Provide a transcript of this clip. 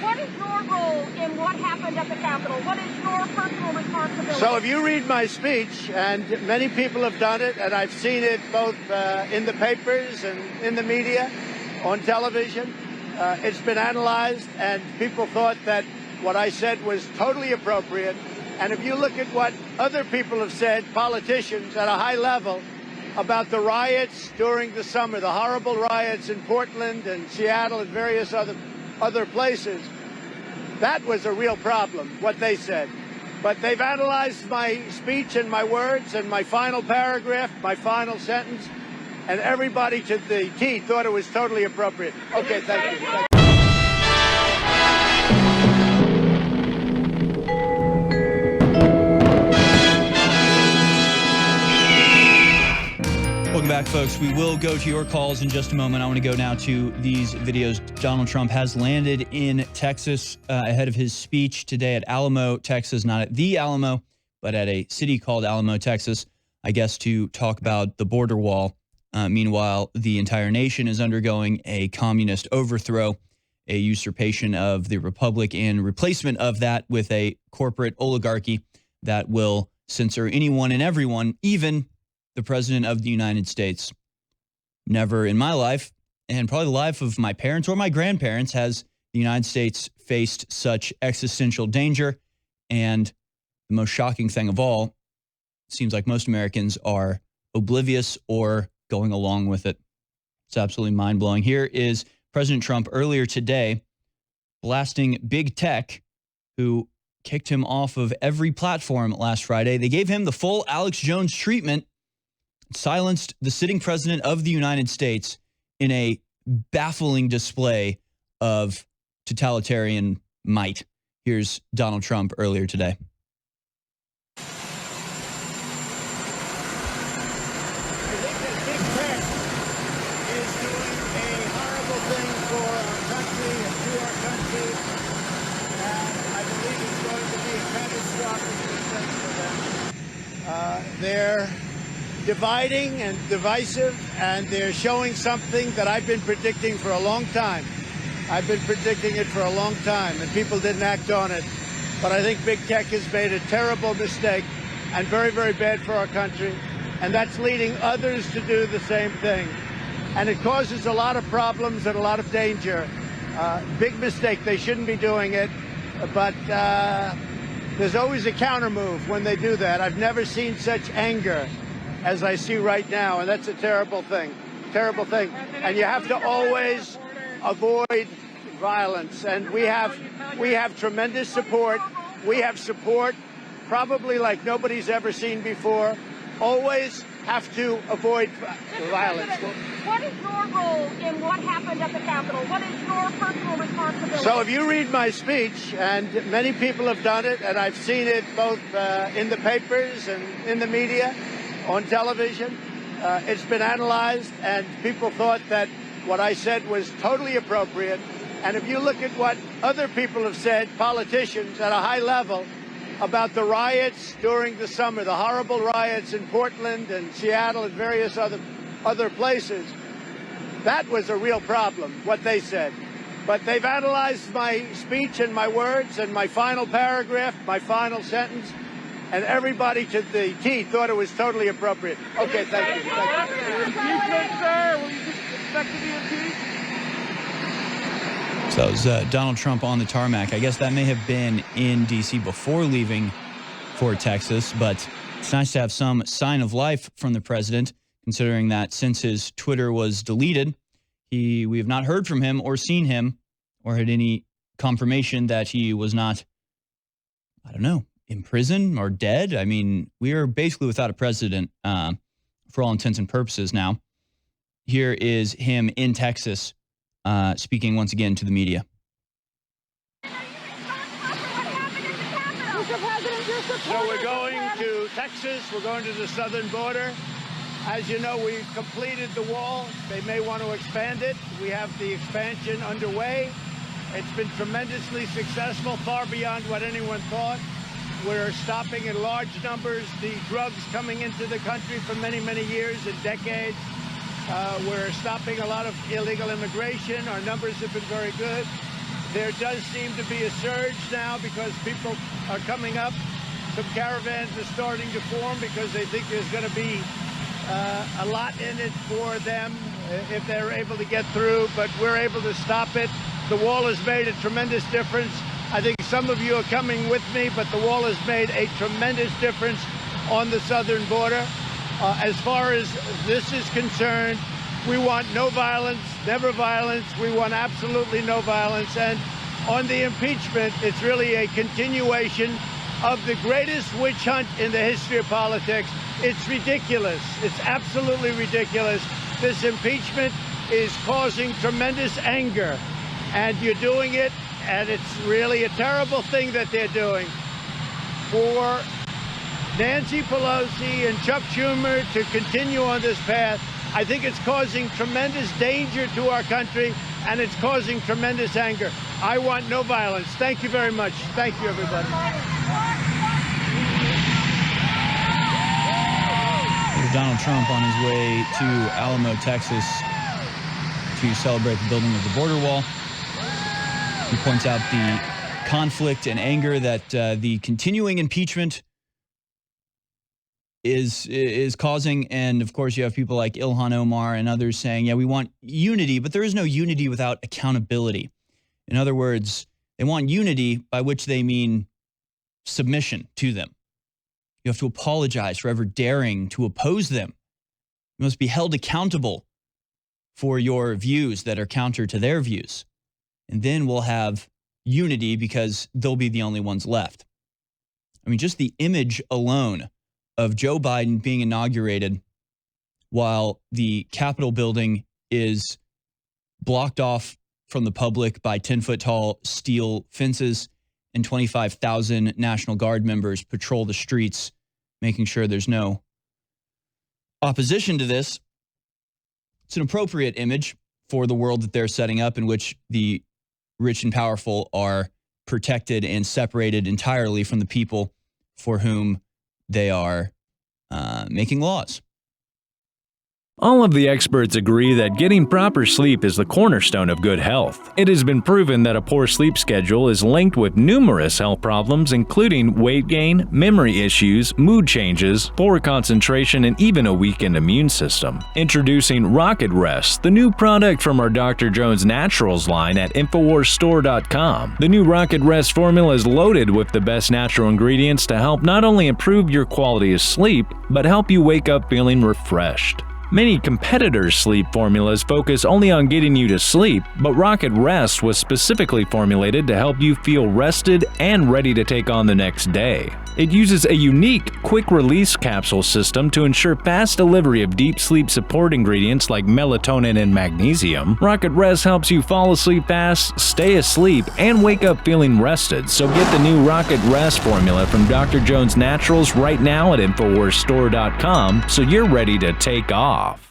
What is your role in what happened at the Capitol? What is your personal responsibility? So if you read my speech, and many people have done it, and I've seen it both in the papers and in the media, on television, it's been analyzed, and people thought that what I said was totally appropriate. And if you look at what other people have said, politicians at a high level, about the riots during the summer, the horrible riots in Portland and Seattle and various other places, that was a real problem, what they said. But they've analyzed my speech and my words and my final paragraph, my final sentence, and everybody to the T thought it was totally appropriate. Okay, thank you. Welcome back, folks. We will go to your calls in just a moment. I want to go now to these videos. Donald Trump has landed in Texas ahead of his speech today at Alamo, Texas, not at the Alamo, but at a city called Alamo, Texas, I guess to talk about the border wall. Meanwhile, the entire nation is undergoing a communist overthrow, a usurpation of the republic and replacement of that with a corporate oligarchy that will censor anyone and everyone, even the President of the United States. Never in my life, and probably the life of my parents or my grandparents, has the United States faced such existential danger. And the most shocking thing of all, it seems like most Americans are oblivious or going along with it. It's absolutely mind-blowing. Here is President Trump earlier today blasting big tech, who kicked him off of every platform last Friday. They gave him the full Alex Jones treatment, silenced the sitting president of the United States in a baffling display of totalitarian might. Here's Donald Trump earlier today. I think that big tech is doing a horrible thing for our country and to our country, and I believe it's going to be a catastrophic mistake for them. They're dividing and divisive, and they're showing something that I've been predicting for a long time. I've been predicting it for a long time, and people didn't act on it. But I think big tech has made a terrible mistake and very, very bad for our country. And that's leading others to do the same thing. And it causes a lot of problems and a lot of danger. Big mistake. They shouldn't be doing it. But there's always a counter move when they do that. I've never seen such anger as I see right now, and that's a terrible thing. Terrible thing. And you have to always avoid violence. And we have tremendous support. We have support probably like nobody's ever seen before. Always have to avoid violence. What is your role in what happened at the Capitol? What is your personal responsibility? So if you read my speech, and many people have done it, and I've seen it both in the papers and in the media, on television, it's been analyzed, and people thought that what I said was totally appropriate. And if you look at what other people have said, politicians at a high level, about the riots during the summer, the horrible riots in Portland and Seattle and various other places, that was a real problem, what they said. But they've analyzed my speech and my words and my final paragraph, my final sentence, and everybody to the T thought it was totally appropriate. Okay, thank you. Impeachment, sir. Will you expect to be impeached? So that was Donald Trump on the tarmac. I guess that may have been in D.C. before leaving for Texas, but it's nice to have some sign of life from the president, considering that since his Twitter was deleted, we have not heard from him or seen him or had any confirmation that he was not, I don't know, in prison or dead. I mean, we are basically without a president for all intents and purposes now. Here is him in Texas speaking once again to the media. So we're going to Texas. We're going to the southern border. As you know, we've completed the wall. They may want to expand it. We have the expansion underway. It's been tremendously successful, far beyond what anyone thought. We're stopping in large numbers the drugs coming into the country for many, many years and decades. We're stopping a lot of illegal immigration. Our numbers have been very good. There does seem to be a surge now because people are coming up. Some caravans are starting to form because they think there's going to be a lot in it for them if they're able to get through, but we're able to stop it. The wall has made a tremendous difference. I think some of you are coming with me, but the wall has made a tremendous difference on the southern border. As far as this is concerned, we want no violence, never violence. We want absolutely no violence. And on the impeachment, it's really a continuation of the greatest witch hunt in the history of politics. It's ridiculous. It's absolutely ridiculous. This impeachment is causing tremendous anger, and you're doing it, and it's really a terrible thing that they're doing. For Nancy Pelosi and Chuck Schumer to continue on this path, I think it's causing tremendous danger to our country, and it's causing tremendous anger. I want no violence. Thank you very much. Thank you, everybody. Donald Trump on his way to Alamo, Texas to celebrate the building of the border wall. He points out the conflict and anger that the continuing impeachment is causing. And of course, you have people like Ilhan Omar and others saying, yeah, we want unity, but there is no unity without accountability. In other words, they want unity, by which they mean submission to them. You have to apologize for ever daring to oppose them. You must be held accountable for your views that are counter to their views. And then we'll have unity because they'll be the only ones left. I mean, just the image alone of Joe Biden being inaugurated while the Capitol building is blocked off from the public by 10-foot-tall steel fences, and 25,000 National Guard members patrol the streets, making sure there's no opposition to this. It's an appropriate image for the world that they're setting up, in which the rich and powerful are protected and separated entirely from the people for whom they are making laws. All of the experts agree that getting proper sleep is the cornerstone of good health. It has been proven that a poor sleep schedule is linked with numerous health problems, including weight gain, memory issues, mood changes, poor concentration, and even a weakened immune system. Introducing Rocket Rest, the new product from our Dr. Jones Naturals line at InfoWarsStore.com. The new Rocket Rest formula is loaded with the best natural ingredients to help not only improve your quality of sleep, but help you wake up feeling refreshed. Many competitors' sleep formulas focus only on getting you to sleep, but Rocket Rest was specifically formulated to help you feel rested and ready to take on the next day. It uses a unique, quick-release capsule system to ensure fast delivery of deep sleep support ingredients like melatonin and magnesium. Rocket Rest helps you fall asleep fast, stay asleep, and wake up feeling rested. So get the new Rocket Rest formula from Dr. Jones Naturals right now at InfoWarsStore.com so you're ready to take off.